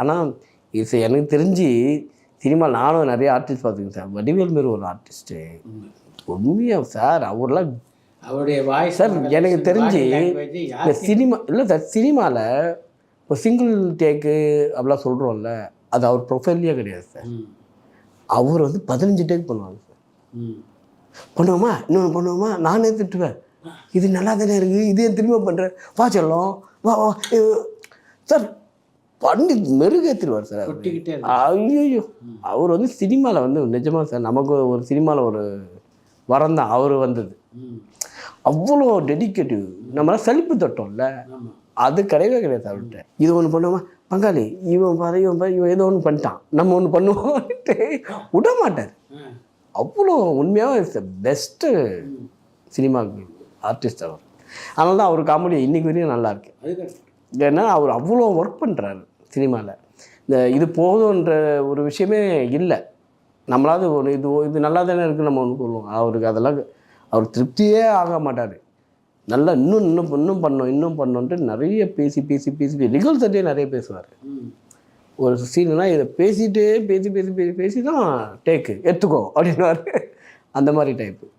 ஆனால் இது எனக்கு தெரிஞ்சு சினிமா நானும் நிறைய ஆர்டிஸ்ட் பார்த்துக்கேன் சார். வடிவேல் மாரி ஒரு ஆர்டிஸ்ட்டு உண்மையாக சார், அவர்லாம் அவருடைய வாய்ஸ் சார் எனக்கு தெரிஞ்சு இந்த சினிமா இல்லை சார், சினிமாவில் இப்போ சிங்கிள் டேக்கு அப்படிலாம் சொல்கிறோம்ல, அது அவர் ப்ரொஃபைல்லையே கிடையாது சார். அவர் வந்து 15 டேக் பண்ணுவாங்க சார். பண்ணுவோமா, இன்னொன்று பண்ணுவோமா, நானே திட்டுவேன், இது நல்லா தானே இருக்குது, இதே திரும்ப பண்ணுறேன், வா செல்லம் வா வா சார், பண்ணி மெருகேற்றிடுவார் சார். ஐயோ, அவர் வந்து சினிமாவில் வந்து நிஜமாக சார், நமக்கு ஒரு சினிமாவில் ஒரு வரம் தான் அவர் வந்தது. அவ்வளோ டெடிக்கேட்டிவ். நம்மளால் செழிப்பு தட்டோம்ல, அது கிடையவே கிடையாது அவர்கிட்ட. இது ஒன்று பண்ணுவோமா, பங்காளி இவன் பாரு இவன் ஏதோ ஒன்று பண்ணிட்டான், நம்ம ஒன்று பண்ணுவோன்ட்டு விட மாட்டார். அவ்வளோ உண்மையாக is the best cinema artist அவர். அதனால தான் அவர் காமெடி இன்றைக்கி வரையும் நல்லாயிருக்கு. ஏன்னா அவர் அவ்வளோ ஒர்க் பண்ணுறாரு சினிமாவில். இந்த இது போதுன்ற ஒரு விஷயமே இல்லை. நம்மளாவது ஒரு இது நல்லா தானே இருக்குது நம்ம ஒன்று சொல்லுவோம். அவருக்கு அதெல்லாம் அவர் திருப்தியே ஆக மாட்டார். நல்லா இன்னும் பண்ணோன்ட்டு நிறைய பேசி ரிகல்சர்ட்டே நிறைய பேசுவார். ஒரு சீனுனா இதை பேசிகிட்டே பேசி தான் டேக்கு எடுத்துக்கோ அப்படின்வார். அந்த மாதிரி டைப்பு.